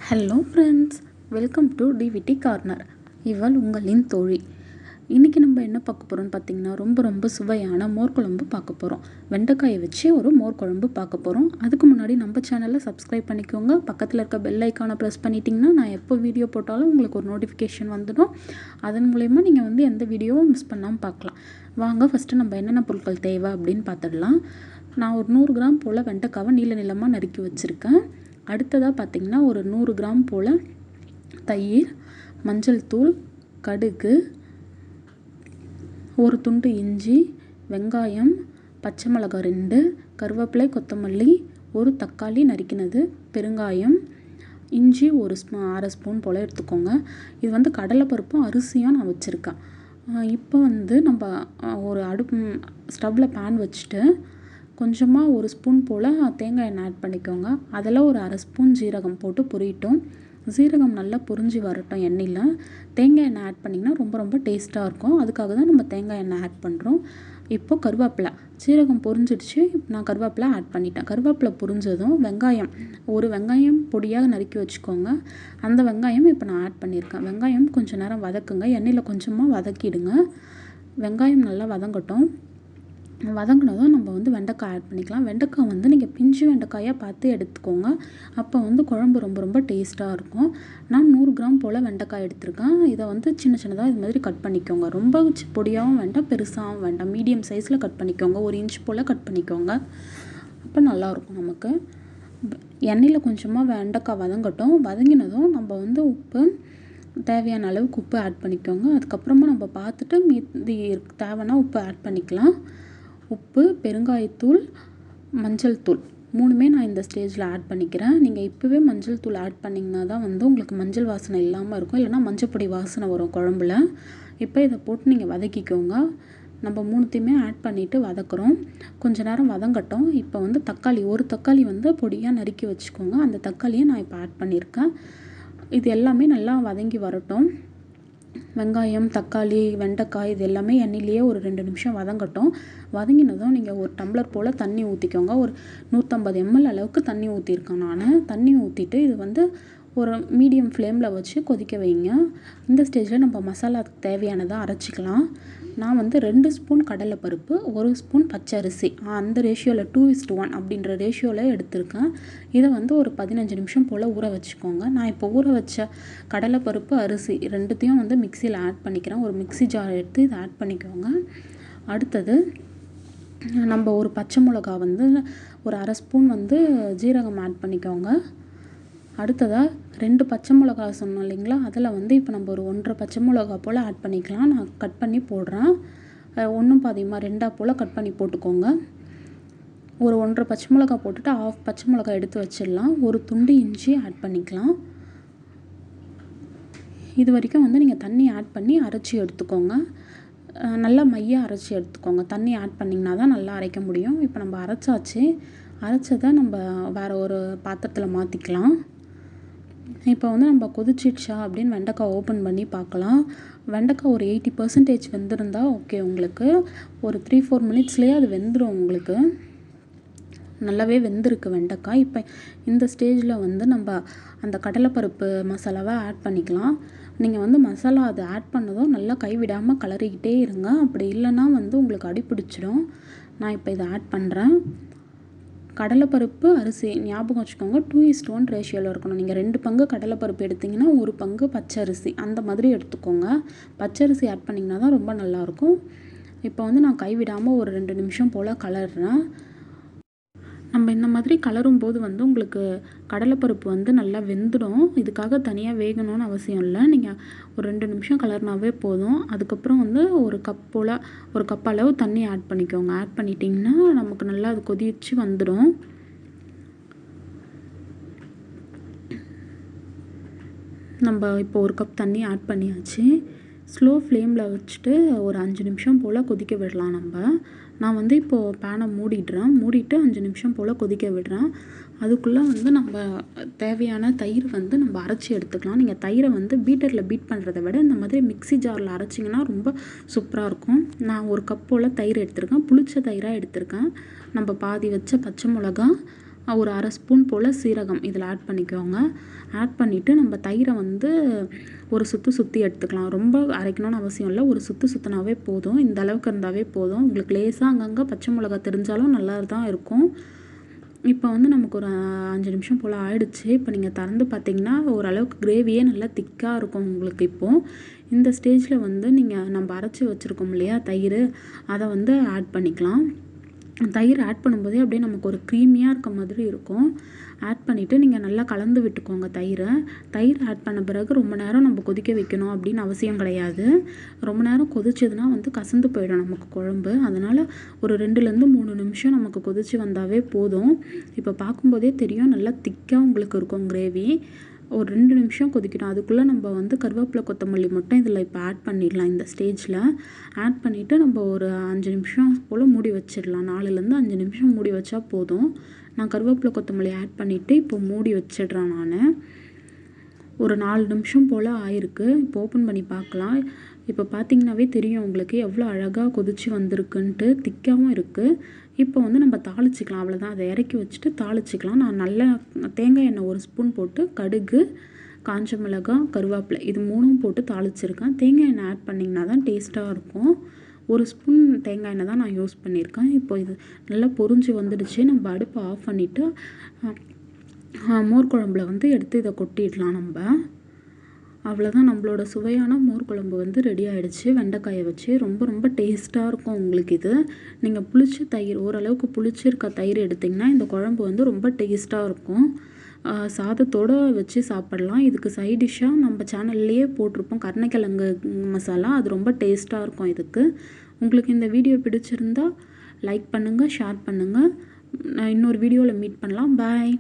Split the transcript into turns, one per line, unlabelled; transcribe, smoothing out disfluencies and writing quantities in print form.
Hello friends, welcome to DVD corner. இவள் உங்களின் தோழி. இன்றைக்கி நம்ம என்ன பார்க்க போகிறோம்னு பார்த்திங்கன்னா, ரொம்ப சுவையான மோர் குழம்பு பார்க்க போகிறோம். வெண்டைக்காயை வச்சு ஒரு மோர் குழம்பு பார்க்க போகிறோம். அதுக்கு முன்னாடி நம்ம சேனலை சப்ஸ்கிரைப் பண்ணிக்கோங்க. பக்கத்தில் இருக்க பெல் ஐக்கானை ப்ரெஸ் பண்ணிட்டிங்கன்னா நான் எப்போ வீடியோ போட்டாலும் உங்களுக்கு ஒரு நோட்டிஃபிகேஷன் வந்துடும். அதன் மூலயமா நீங்கள் எந்த வீடியோவும் மிஸ் பண்ணாமல் பார்க்கலாம். வாங்க ஃபஸ்ட்டு நம்ம என்னென்ன பொருட்கள் தேவை அப்படின்னு பார்த்துடலாம். நான் ஒரு 100 கிராம் போல் வெண்டைக்காவை நீளமாக நறுக்கி வச்சுருக்கேன். அடுத்ததாக பார்த்திங்கன்னா ஒரு 100 கிராம் போல் தயிர், மஞ்சள் தூள், கடுகு, ஒரு துண்டு இஞ்சி, வெங்காயம், பச்சை மிளகாய் 2, கருவேப்பிலை, கொத்தமல்லி, ஒரு தக்காளி நறுக்கினது, பெருங்காயம், இஞ்சி ஒரு அரை ஸ்பூன் போல் எடுத்துக்கோங்க. இது கடலைப்பருப்பும் அரிசியும் நான் வச்சுருக்கேன். இப்போ நம்ம ஒரு ஸ்டவ்வில் பேன் வச்சுட்டு கொஞ்சமாக ஒரு ஸ்பூன் போல் தேங்காய் எண்ணெய் ஆட் பண்ணிக்கோங்க. அதில் ஒரு அரை ஸ்பூன் ஜீரகம் போட்டு பொரியட்டும். ஜீரகம் நல்லா பொரிஞ்சு வரட்டும் எண்ணெயில். தேங்காய் எண்ணெய் ஆட் பண்ணிங்கன்னா ரொம்ப டேஸ்ட்டாக இருக்கும். அதுக்காக தான் நம்ம தேங்காய் எண்ணெய் ஆட் பண்ணுறோம். இப்போ கருவேப்பிலை, ஜீரகம் பொரிஞ்சிடுச்சு. நான் கருவேப்பிலை ஆட் பண்ணிட்டேன். கருவேப்பிலை பொரிஞ்சதும் ஒரு வெங்காயம் பொடியாக நறுக்கி வச்சுக்கோங்க. அந்த வெங்காயம் இப்போ நான் ஆட் பண்ணியிருக்கேன். வெங்காயம் கொஞ்சம் நேரம் வதக்குங்க. எண்ணெயில் கொஞ்சமாக வதக்கிடுங்க. வெங்காயம் நல்லா வதங்கட்டும். வதங்கினதும் நம்ம வெண்டைக்காய் ஆட் பண்ணிக்கலாம். வெண்டைக்காய் நீங்கள் பிஞ்சு வெண்டைக்காயாக பார்த்து எடுத்துக்கோங்க. அப்போ குழம்பு ரொம்ப டேஸ்ட்டாக இருக்கும். நான் 100 கிராம் போல் வெண்டைக்காய் எடுத்திருக்கேன். இதை சின்னதாக இது மாதிரி கட் பண்ணிக்கோங்க. ரொம்ப பொடியாகவும் வேண்டாம், பெருசாகவும் வேண்டாம், மீடியம் சைஸில் கட் பண்ணிக்கோங்க. 1 இன்ச் போல் கட் பண்ணிக்கோங்க. அப்போ நல்லாயிருக்கும் நமக்கு. எண்ணெயில் கொஞ்சமாக வெண்டைக்காய் வதங்கட்டும். வதங்கினதும் நம்ம உப்பு, தேவையான அளவுக்கு உப்பு ஆட் பண்ணிக்கோங்க. அதுக்கப்புறமா நம்ம பார்த்துட்டு மீதி தேவைன்னா உப்பு ஆட் பண்ணிக்கலாம். உப்பு, பெருங்காயத்தூள், மஞ்சள் தூள் 3மே நான் இந்த ஸ்டேஜில் ஆட் பண்ணிக்கிறேன். நீங்கள் இப்போவே மஞ்சள் தூள் ஆட் பண்ணிங்கன்னா தான் உங்களுக்கு மஞ்சள் வாசனை இல்லாமல் இருக்கும். இல்லைனா மஞ்சப்பொடி வாசனை வரும் குழம்புல. இப்போ இதை போட்டு நீங்கள் வதக்கிக்கோங்க. நம்ம 3த்தையுமே ஆட் பண்ணிவிட்டு வதக்குறோம். கொஞ்ச நேரம் வதங்கட்டும். இப்போ தக்காளி, ஒரு தக்காளி பொடியாக நறுக்கி வச்சுக்கோங்க. அந்த தக்காளியை நான் இப்போ ஆட் பண்ணியிருக்கேன். இது எல்லாமே நல்லா வதங்கி வரட்டும். வெங்காயம், தக்காளி, வெண்டைக்காய் இது எல்லாமே எண்ணெயிலேயே ஒரு 2 நிமிஷம் வதங்கட்டும். வதங்கினதும் நீங்கள் ஒரு டம்ளர் போல் தண்ணி ஊற்றிக்கோங்க. ஒரு 150 ml அளவுக்கு தண்ணி ஊற்றிருக்கேன் நான். தண்ணி ஊற்றிட்டு இது ஒரு மீடியம் ஃப்ளேமில் வச்சு கொதிக்க வைங்க. இந்த ஸ்டேஜில் நம்ம மசாலாவுக்கு தேவையானதை அரைச்சிக்கலாம். நான் 2 ஸ்பூன் கடலைப்பருப்பு, 1 ஸ்பூன் பச்சை அரிசி, அந்த ரேஷியோவில் 2:1 அப்படின்ற ரேஷியோவில் எடுத்திருக்கேன். இதை ஒரு 15 நிமிஷம் போல் ஊற வச்சுக்கோங்க. நான் இப்போ ஊற வச்ச கடலைப்பருப்பு, அரிசி 2த்தையும் மிக்சியில் ஆட் பண்ணிக்கிறேன். ஒரு மிக்சி ஜார் எடுத்து இதை ஆட் பண்ணிக்கோங்க. அடுத்தது நம்ம ஒரு பச்சை மிளகா ஒரு அரை ஸ்பூன் ஜீரகம் ஆட் பண்ணிக்கோங்க. அடுத்ததாக 2 பச்சை மிளகா சொன்னோம் இல்லைங்களா, அதில் இப்போ நம்ம ஒரு 1.5 பச்சை மிளகா போல் ஆட் பண்ணிக்கலாம். நான் கட் பண்ணி போடுறேன். 1 பாதியமாக 2 போல் கட் பண்ணி போட்டுக்கோங்க. ஒரு 1.5 பச்சை மிளகா போட்டுட்டு 1/2 பச்சை மிளகா எடுத்து வச்சிடலாம். ஒரு துண்டு இஞ்சி ஆட் பண்ணிக்கலாம். இது வரைக்கும் நீங்கள் தண்ணி ஆட் பண்ணி அரைச்சி எடுத்துக்கோங்க. நல்லா மையாக அரைச்சி எடுத்துக்கோங்க. தண்ணி ஆட் பண்ணிங்கன்னா தான் நல்லா அரைக்க முடியும். இப்போ நம்ம அரைச்சதை நம்ம வேறு ஒரு பாத்திரத்தில் மாற்றிக்கலாம். இப்போ நம்ம கொதிச்சிடுச்சா அப்படின்னு வெண்டைக்காய் ஓப்பன் பண்ணி பார்க்கலாம். வெண்டைக்காய் ஒரு 80% வெந்திருந்தால் ஓகே. உங்களுக்கு ஒரு 3-4 மினிட்ஸ்லேயே அது வெந்துடும். உங்களுக்கு நல்லாவே வெந்திருக்கு வெண்டைக்காய். இப்போ இந்த ஸ்டேஜில் நம்ம அந்த கடலைப்பருப்பு மசாலாவை ஆட் பண்ணிக்கலாம். நீங்கள் மசாலா அதை ஆட் பண்ணதும் நல்லா கைவிடாமல் கலரிக்கிட்டே இருங்க. அப்படி இல்லைன்னா உங்களுக்கு அடிப்பிடிச்சிடும். நான் இப்போ இதை ஆட் பண்ணுறேன். கடலைப்பருப்பு, அரிசி ஞாபகம் வச்சுக்கோங்க, 2:1 ரேஷியோவில் இருக்கணும். நீங்கள் 2 பங்கு கடலைப்பருப்பு எடுத்திங்கன்னா 1 பங்கு பச்சரிசி அந்த மாதிரி எடுத்துக்கோங்க. பச்சரிசி ஆட் பண்ணிங்கன்னா தான் ரொம்ப நல்லாயிருக்கும். இப்போ நான் கைவிடாமல் ஒரு 2 நிமிஷம் போல் கலர்றேன். நம்ம இந்த மாதிரி கலரும் போது உங்களுக்கு கடலைப்பருப்பு நல்லா வெந்துடும். இதுக்காக தனியாக வேகணும்னு அவசியம் இல்லை. நீங்கள் ஒரு 2 நிமிஷம் கலர்னாவே போதும். அதுக்கப்புறம் ஒரு கப் அளவு தண்ணி ஆட் பண்ணிக்கோங்க. ஆட் பண்ணிட்டிங்கன்னா நமக்கு நல்லா அது கொதிச்சு வந்துடும். நம்ம இப்போ 1 கப் தண்ணி ஆட் பண்ணியாச்சு. ஸ்லோ ஃப்ளேமில் வச்சுட்டு ஒரு 5 நிமிஷம் போல் கொதிக்க விடலாம். நான் இப்போது பேனை மூடிட்டு 5 நிமிஷம் போல் கொதிக்க விடுறேன். அதுக்குள்ளே நம்ம தேவையான தயிர் நம்ம அரைச்சி எடுத்துக்கலாம். நீங்கள் தயிரை பீட்டரில் பீட் பண்ணுறதை விட இந்த மாதிரி மிக்சி ஜாரில் அரைச்சிங்கன்னா ரொம்ப சூப்பராக இருக்கும். நான் 1 கப் போல் தயிர் எடுத்திருக்கேன். புளிச்ச தயிராக எடுத்திருக்கேன். நம்ம பாதி வச்ச பச்சை மிளகா, ஒரு 1/2 ஸ்பூன் போல் சீரகம் இதில் ஆட் பண்ணிக்கோங்க. ஆட் பண்ணிவிட்டு நம்ம தயிரை வந்து ஒரு சுற்றி எடுத்துக்கலாம். ரொம்ப அரைக்கணும்னு அவசியம் இல்லை. ஒரு சுற்றினாவே போதும். இந்த அளவுக்கு இருந்தாவே போதும். உங்களுக்கு லேசாக அங்கங்கே பச்சை மிளகா தெரிஞ்சாலும் நல்லா தான் இருக்கும். இப்போ வந்து நமக்கு ஒரு 5 நிமிஷம் போல் ஆயிடுச்சு. இப்போ நீங்கள் திறந்து பார்த்தீங்கன்னா ஓரளவுக்கு கிரேவியே நல்லா திக்காக இருக்கும் உங்களுக்கு. இப்போது இந்த ஸ்டேஜில் வந்து நம்ம அரைச்சி வச்சுருக்கோம் இல்லையா தயிர், அதை வந்து ஆட் பண்ணிக்கலாம். தயிர் ஆட் பண்ணும்போதே அப்படியே நமக்கு ஒரு க்ரீமியாக இருக்க மாதிரி இருக்கும். ஆட் பண்ணிவிட்டு நீங்கள் நல்லா கலந்து விட்டுக்கோங்க தயிர் ஆட் பண்ண பிறகு ரொம்ப நேரம் நம்ம கொதிக்க வைக்கணும் அப்படின்னு அவசியம் கிடையாது. ரொம்ப நேரம் கொதிச்சதுன்னா வந்து கசந்து போயிடும் நமக்கு குழம்பு. அதனால் ஒரு 2லேருந்து 3 நிமிஷம் நமக்கு கொதித்து வந்தாவே போதும். இப்போ பார்க்கும்போதே தெரியும் நல்லா திக்காக உங்களுக்கு இருக்கும் கிரேவி. ஒரு 2 நிமிஷம் கொதிக்கணும். அதுக்குள்ளே நம்ம வந்து கருவேப்பிலை கொத்தமல்லி மட்டும் இதில் இப்போ ஆட் பண்ணிடலாம். இந்த ஸ்டேஜில் ஆட் பண்ணிவிட்டு நம்ம ஒரு 5 நிமிஷம் போல் மூடி வச்சிடலாம். 4லேருந்து 5 நிமிஷம் மூடி வச்சா போதும். நான் கருவேப்பிலை கொத்தமல்லி ஆட் பண்ணிவிட்டு இப்போ மூடி வச்சிடுறேன் நான். ஒரு 4 நிமிஷம் போல் ஆயிருக்கு. இப்போ ஓப்பன் பண்ணி பார்க்கலாம். இப்போ பார்த்தீங்கன்னாவே தெரியும் உங்களுக்கு எவ்வளோ அழகாக கொதிச்சு வந்திருக்குன்ட்டு. திக்காகவும் இருக்குது. இப்போ வந்து நம்ம தாளிச்சிக்கலாம். அவ்வளோதான். அதை இறக்கி வச்சுட்டு தாளிச்சிக்கலாம். நான் நல்ல தேங்காய் எண்ணெய் 1 ஸ்பூன் போட்டு கடுகு, காஞ்ச மிளகாய், கருவேப்பிலை இது 3ம் போட்டு தாளிச்சிருக்கேன். தேங்காய் எண்ணெய் ஆட் பண்ணிங்கன்னா தான் டேஸ்ட்டாக இருக்கும். 1 ஸ்பூன் தேங்காய் எண்ணெய் தான் நான் யூஸ் பண்ணியிருக்கேன். இப்போ இது நல்லா பொரிஞ்சு வந்துடுச்சு. நம்ம அடுப்பை ஆஃப் பண்ணிவிட்டு மோர் குழம்புல வந்து எடுத்து இதை கொட்டிடலாம் நம்ம. அவ்வளோதான், நம்மளோட சுவையான மோர் குழம்பு வந்து ரெடி ஆகிடுச்சு. வெண்டைக்காயை வச்சு ரொம்ப டேஸ்ட்டாக இருக்கும் உங்களுக்கு இது. நீங்கள் புளிச்ச தயிர், ஓரளவுக்கு புளிச்சிருக்க தயிர் எடுத்திங்கன்னா இந்த குழம்பு வந்து ரொம்ப டேஸ்ட்டாக இருக்கும். சாதத்தோடு வச்சு சாப்பிடலாம். இதுக்கு சைட் டிஷ்ஷாக நம்ம சேனல்லையே போட்டிருப்போம் கருணைக்கிழங்கு மசாலா. அது ரொம்ப டேஸ்ட்டாக இருக்கும் இதுக்கு. உங்களுக்கு இந்த வீடியோ பிடிச்சிருந்தா லைக் பண்ணுங்கள், ஷேர் பண்ணுங்கள். இன்னொரு வீடியோவில் மீட் பண்ணலாம். பாய்.